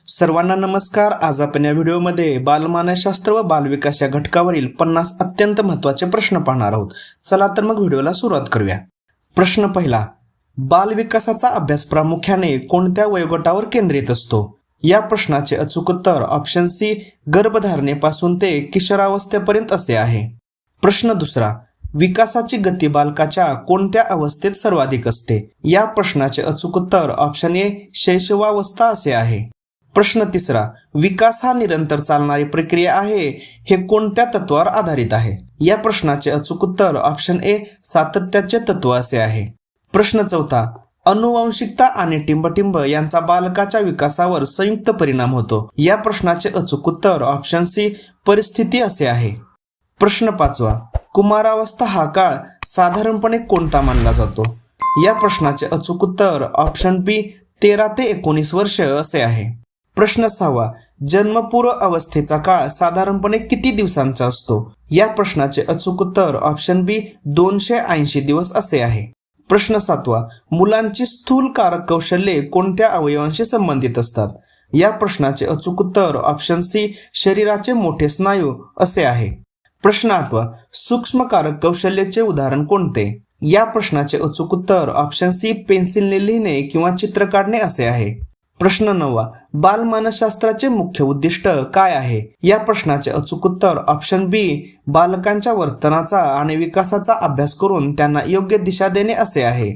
सर्वांना नमस्कार। आज आपण या व्हिडिओमध्ये बालमानसशास्त्र व बालविकास या घटकावरील 50 अत्यंत महत्त्वाचे प्रश्न पाहणार आहोत। चला तर मग व्हिडिओला सुरुवात करूया। प्रश्न पहिला, बालविकासाचा अभ्यास प्रामुख्याने कोणत्या वयोगटावर केंद्रित असतो? या प्रश्नाचे अचूक उत्तर ऑप्शन सी, गर्भधारणेपासून ते किशोरावस्थेपर्यंत असे आहे। प्रश्न दुसरा, विकासाची गती बालकाच्या कोणत्या अवस्थेत सर्वाधिक असते? या प्रश्नाचे अचूक उत्तर ऑप्शन ए, शैशवावस्था असे आहे। प्रश्न तिसरा, विकास हा निरंतर चालणारी प्रक्रिया आहे, हे कोणत्या तत्वावर आधारित आहे? या प्रश्नाचे अचूक उत्तर ऑप्शन ए, सातत्याचे तत्व असे आहे। प्रश्न चौथा, अनुवांशिकता आणि टिंबटिंब यांचा बालकाच्या विकासावर संयुक्त परिणाम होतो। या प्रश्नाचे अचूक उत्तर ऑप्शन सी, परिस्थिती असे आहे। प्रश्न पाचवा, कुमारावस्था हा काळ साधारणपणे कोणता मानला जातो? या प्रश्नाचे अचूक उत्तर ऑप्शन बी, 13 ते 19 वर्ष असे आहे। प्रश्न सहावा, जन्मपूर्व अवस्थेचा काळ साधारणपणे किती दिवसांचा असतो? या प्रश्नाचे अचूक उत्तर ऑप्शन बी, 280 दिवस असे आहे। प्रश्न सातवा, मुलांची स्थूल कारक कौशल्ये कोणत्या अवयवांशी संबंधित असतात? या प्रश्नाचे अचूक उत्तर ऑप्शन सी, शरीराचे मोठे स्नायू असे आहे। प्रश्न आठवा, सूक्ष्म कारक कौशल्याचे उदाहरण कोणते? या प्रश्नाचे अचूक उत्तर ऑप्शन सी, पेन्सिलने लिहिणे किंवा चित्र काढणे असे आहे। प्रश्न नववा, बालमानसशास्त्राचे मुख्य उद्दिष्ट काय आहे? या प्रश्नाचे अचूक उत्तर ऑप्शन बी, बालकांच्या वर्तनाचा आणि विकासाचा अभ्यास करून त्यांना योग्य दिशा देणे असे आहे।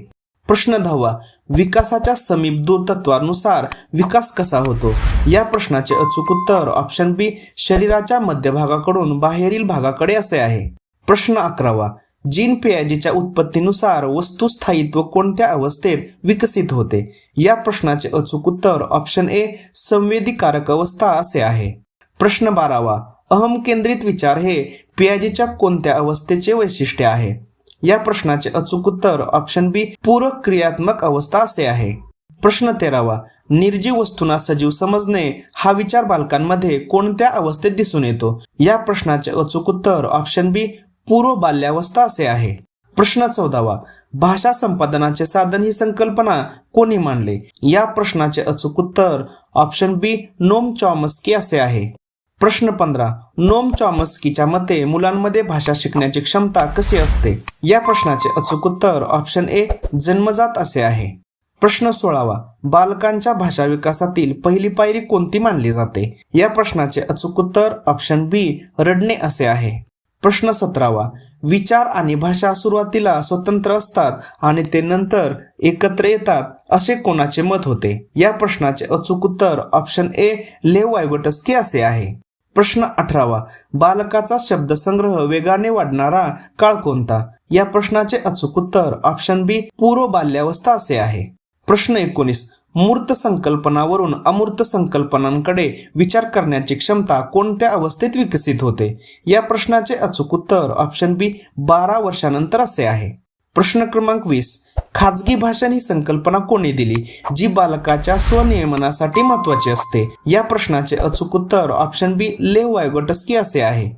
प्रश्न 10वा, विकासाच्या समीप दूर तत्वानुसार विकास कसा होतो? या प्रश्नाचे अचूक उत्तर ऑप्शन बी, शरीराच्या मध्यभागाकडून बाहेरील भागाकडे असे आहे। प्रश्न 11वा, जीन पियाजेच्या उत्पत्तीनुसार वस्तू स्थायित्व कोणत्या अवस्थेत विकसित होते? या प्रश्नाचे अचूक उत्तर ऑप्शन ए, संवेदी कारक अवस्था असे आहे। प्रश्न 12वा, अहम केंद्रित विचार हे पियाजेच्या कोणत्या अवस्थेचे वैशिष्ट्य आहे? या प्रश्नाचे अचूक उत्तर ऑप्शन बी, पूरक क्रियात्मक अवस्था असे आहे। प्रश्न 13वा, निर्जीव वस्तूंना सजीव समजणे हा विचार बालकांमध्ये कोणत्या अवस्थेत दिसून येतो? या प्रश्नाचे अचूक उत्तर ऑप्शन बी, पूर्व बाल्यावस्था असे आहे। प्रश्न 14वा, भाषा संपादनाचे साधन ही संकल्पना कोणी मांडले? या प्रश्नाचे अचूक उत्तर ऑप्शन बी, नोम चॉम्स्की असे आहे। प्रश्न 15, नोम चॉम्स्कीच्या मते मुलांमध्ये भाषा शिकण्याची क्षमता कशी असते? या प्रश्नाचे अचूक उत्तर ऑप्शन ए, जन्मजात असे आहे। प्रश्न 16वा, बालकांच्या भाषा विकासातील पहिली पायरी कोणती मानली जाते? या प्रश्नाचे अचूक उत्तर ऑप्शन बी, रडणे असे आहे। प्रश्न 17वा, विचार आणि भाषा सुरुवातीला स्वतंत्र असतात आणि ते नंतर एकत्र येतात असे कोणाचे मत होते? या प्रश्नाचे अचूक उत्तर ऑप्शन ए, लेव वायगोटस्की असे आहे। प्रश्न 18वा, बालकाचा शब्दसंग्रह वेगाने वाढणारा काळ कोणता? या प्रश्नाचे अचूक उत्तर ऑप्शन बी, पूर्व बाल्यावस्था असे आहे। प्रश्न 19, मूर्त संकल्पनावरून अमूर्त संकल्पनांकडे विचार करण्याची क्षमता कोणत्या अवस्थेत विकसित होते? या प्रश्नाचे अचूक उत्तर ऑप्शन बी, 12 वर्षानंतर असे आहे। प्रश्न क्रमांक 20, खाजगी भाषण ही संकल्पना कोणी दिली, जी बालकाच्या स्वनियमनासाठी महत्त्वाची असते? या प्रश्नाचे अचूक उत्तर ऑप्शन बी, लेव वायगोटस्की असे आहे।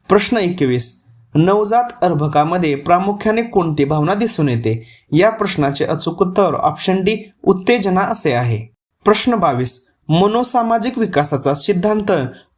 प्रश्न 21, नवजात अर्भकामध्ये प्रामुख्याने कोणती भावना दिसून येते? या प्रश्नाचे अचूक उत्तर ऑप्शन डी, उत्तेजना असे आहे। प्रश्न 22, मनोसामाजिक विकासाचा सिद्धांत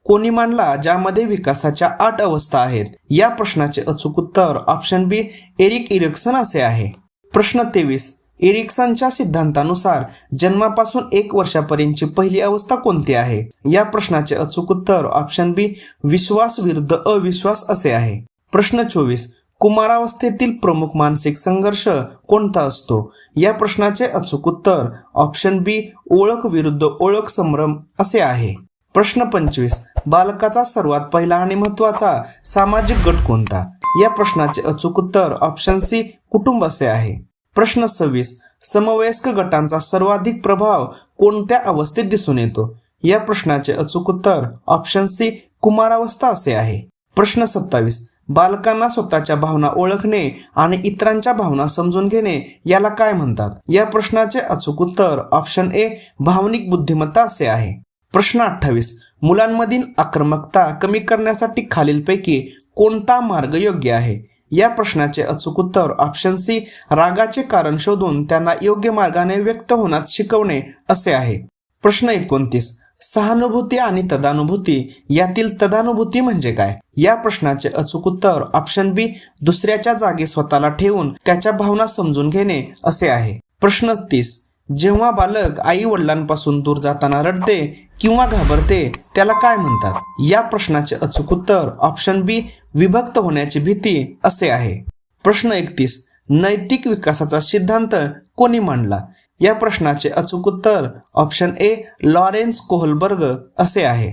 कोणी मांडला, ज्यामध्ये विकासाच्या 8 अवस्था आहेत? या प्रश्नाचे अचूक उत्तर ऑप्शन बी, एरिक इरिक्सन असे आहे। प्रश्न 23, इरिक्सनच्या सिद्धांतानुसार जन्मापासून 1 वर्षापर्यंतची पहिली अवस्था कोणती आहे? या प्रश्नाचे अचूक उत्तर ऑप्शन बी, विश्वास विरुद्ध अविश्वास असे आहे। प्रश्न 24, कुमारावस्थेतील प्रमुख मानसिक संघर्ष कोणता असतो? या प्रश्नाचे अचूक उत्तर ऑप्शन बी, ओळख विरुद्ध ओळख संभ्रम असे आहे। प्रश्न 25, बालकाचा सर्वात पहिला आणि महत्त्वाचा सामाजिक गट कोणता? या प्रश्नाचे अचूक उत्तर ऑप्शन सी, कुटुंब असे आहे। प्रश्न 26, समवयस्क गटांचा सर्वाधिक प्रभाव कोणत्या अवस्थेत दिसून येतो? या प्रश्नाचे अचूक उत्तर ऑप्शन सी, कुमारावस्था असे आहे। प्रश्न 27, बालकांना स्वतःच्या भावना ओळखणे आणि इतरांच्या भावना समजून घेणे याला काय म्हणतात? या प्रश्नाचे अचूक उत्तर ऑप्शन ए, भावनिक बुद्धिमत्ता असे आहे। प्रश्न 28, मुलांमधील आक्रमकता कमी करण्यासाठी खालीलपैकी कोणता मार्ग योग्य आहे? या प्रश्नाचे अचूक उत्तर ऑप्शन सी, रागाचे कारण शोधून त्यांना योग्य मार्गाने व्यक्त होण्यास शिकवणे असे आहे। प्रश्न 29, सहानुभूती आणि तदानुभूती यातील तदानुभूती म्हणजे काय? या प्रश्नाचे अचूक उत्तर ऑप्शन बी दुसऱ्याच्या जागी स्वतःला ठेवून त्याच्या भावना समजून घेणे असे आहे. प्रश्न 30. जेव्हा बालक आई वडिलांपासून दूर जाताना रडते किंवा घाबरते त्याला काय म्हणतात? या प्रश्नाचे अचूक उत्तर ऑप्शन बी विभक्त होण्याची भीती असे आहे. प्रश्न 31. नैतिक विकासाचा सिद्धांत कोणी मांडला? या प्रश्नाचे अचूक उत्तर ऑप्शन ए लॉरेन्स कोहलबर्ग असे आहे.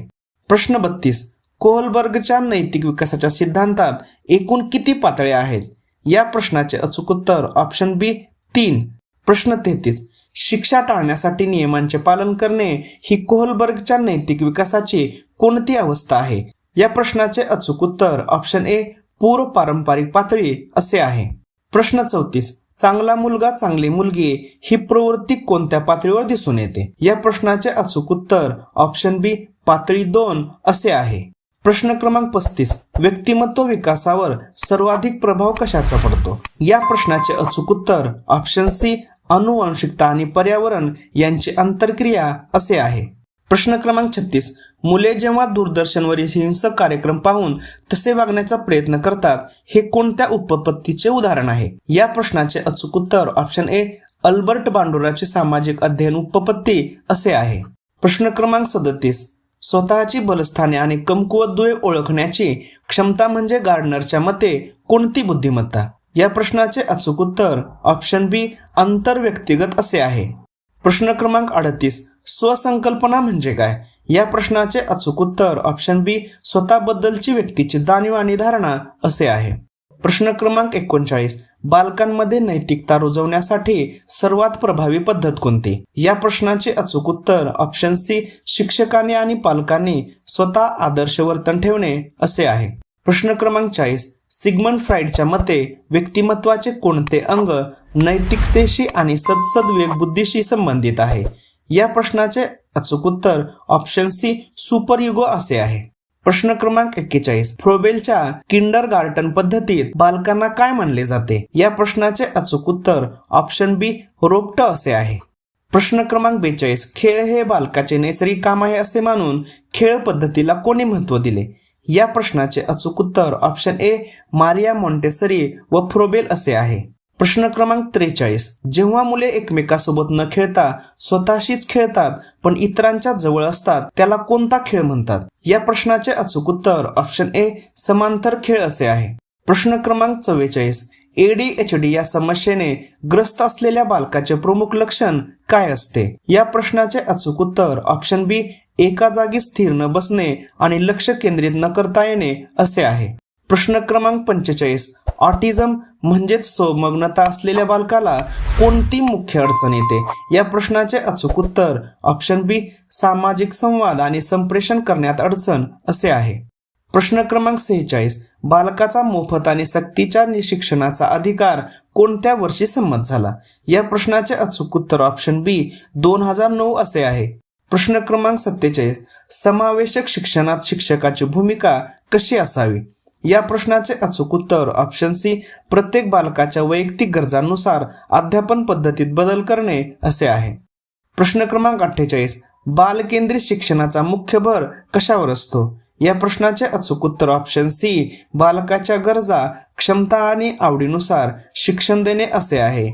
प्रश्न 32. कोहलबर्गच्या नैतिक विकासाच्या सिद्धांतात एकूण किती पातळ्या आहेत? या प्रश्नाचे अचूक उत्तर ऑप्शन बी 3. प्रश्न 33. शिक्षा टाळण्यासाठी नियमांचे पालन करणे ही कोहलबर्गच्या नैतिक विकासाची कोणती अवस्था आहे? या प्रश्नाचे अचूक उत्तर ऑप्शन ए पूर्व पारंपरिक पातळी असे आहे. प्रश्न 34. चांगला मुलगा चांगली मुलगी ही प्रवृत्ती कोणत्या पातळीवर दिसून येते? या प्रश्नाचे अचूक उत्तर ऑप्शन बी पातळी 2 असे आहे. प्रश्न क्रमांक 35. व्यक्तिमत्व विकासावर सर्वाधिक प्रभाव कशाचा पडतो? या प्रश्नाचे अचूक उत्तर ऑप्शन सी अनुवांशिकता आणि पर्यावरण यांची आंतरक्रिया असे आहे. प्रश्न क्रमांक 36. मुले जेव्हा दूरदर्शनवरील हिंसक कार्यक्रम पाहून तसे वागण्याचा प्रयत्न करतात हे कोणत्या उपपत्तीचे उदाहरण आहे? या प्रश्नाचे अचूक उत्तर ऑप्शन ए अल्बर्ट बांडुराची सामाजिक अध्ययन उपपत्ती असे आहे. प्रश्न क्रमांक 37. स्वतःची बलस्थाने आणि कमकुवत दुवे ओळखण्याची क्षमता म्हणजे गार्डनरच्या मते कोणती बुद्धिमत्ता? या प्रश्नाचे अचूक उत्तर ऑप्शन बी आंतरव्यक्तिगत असे आहे. प्रश्न क्रमांक 38. स्वसंकल्पना म्हणजे काय? या प्रश्नाचे अचूक उत्तर ऑप्शन बी स्वतःबद्दलची व्यक्तीची जाणीव आणि धारणा असे आहे. प्रश्न क्रमांक 39. बालकांमध्ये नैतिकता रुजवण्यासाठी सर्वात प्रभावी पद्धत कोणती? या प्रश्नाचे अचूक उत्तर ऑप्शन सी शिक्षकांनी आणि पालकांनी स्वतः आदर्श वर्तन ठेवणे असे आहे. प्रश्न क्रमांक 40. सिग्मंड फ्राईडच्या मते व्यक्तिमत्वाचे कोणते अंग नैतिकतेशी आणि सद्सद्विवेक बुद्धीशी संबंधित आहे? या प्रश्नाचे अचूक उत्तर ऑप्शन सी सुपर युगो असे आहे. प्रश्न क्रमांक 41. फ्रोबेलच्या किंडरगार्टन पद्धतीत बालकांना काय मानले जाते? या प्रश्नाचे अचूक उत्तर ऑप्शन बी रोपट असे आहे. प्रश्न क्रमांक 42. खेळ हे बालकाचे नैसर्गिक काम आहे असे मानून खेळ पद्धतीला कोणी महत्त्व दिले? या प्रश्नाचे अचूक उत्तर ऑप्शन ए मारिया मॉन्टेसरी व फ्रोबेल असे आहे. प्रश्न क्रमांक 43. जेव्हा मुले एकमेकांसोबत न खेळता स्वतःशीच खेळतात पण इतरांच्या जवळ असतात त्याला कोणता खेळ म्हणतात? या प्रश्नाचे अचूक उत्तर ऑप्शन ए समांतर खेळ असे आहे. प्रश्न क्रमांक 44. ADHD या समस्येने ग्रस्त असलेल्या बालकाचे प्रमुख लक्षण काय असते? या प्रश्नाचे अचूक उत्तर ऑप्शन बी एका जागी स्थिर न बसणे आणि लक्ष केंद्रित न करता येणे असे आहे. प्रश्न क्रमांक 45. ऑटिझम म्हणजेच संमग्नता असलेल्या बालकाला कोणती मुख्य अडचण येते? या प्रश्नाचे अचूक उत्तर ऑप्शन बी सामाजिक संवाद आणि संप्रेषण करण्यात अडचण असे आहे. प्रश्न क्रमांक 46. बालकाचा मोफत आणि सक्तीच्या शिक्षणाचा अधिकार कोणत्या वर्षी संमत झाला? या प्रश्नाचे अचूक उत्तर ऑप्शन बी 2009 असे आहे. प्रश्न क्रमांक 47. समावेशक शिक्षणात शिक्षकाची भूमिका कशी असावी? या प्रश्नाचे अचूक उत्तर ऑप्शन सी प्रत्येक बालकाच्या वैयक्तिक गरजांनुसार अध्यापन पद्धतीत बदल करणे असे आहे. प्रश्न क्रमांक 48. बालकेंद्रित शिक्षणाचा मुख्य भर कशावर असतो? या प्रश्नाचे अचूक उत्तर ऑप्शन सी बालकाच्या गरजा, क्षमता आणि आवडीनुसार शिक्षण देणे असे आहे.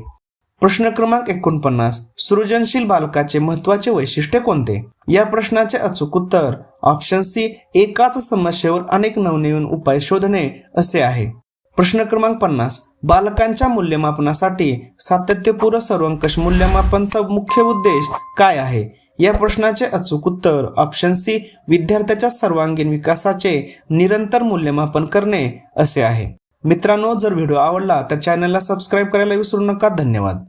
प्रश्न क्रमांक 49. सृजनशील बालकाचे महत्त्वाचे वैशिष्ट्य कोणते? या प्रश्नाचे अचूक उत्तर ऑप्शन सी एकाच समस्येवर अनेक नवनवीन उपाय शोधणे असे आहे. प्रश्न क्रमांक 50. बालकांच्या मूल्यमापनासाठी सातत्यपूर्ण सर्वंकष मूल्यमापनाचा मुख्य उद्देश काय आहे? या प्रश्नाचे अचूक उत्तर ऑप्शन सी विद्यार्थ्याच्या सर्वांगीण विकासाचे निरंतर मूल्यमापन करणे असे आहे. मित्रांनो, जर व्हिडिओ आवडला तर चॅनलला सबस्क्राईब करायला विसरू नका. धन्यवाद.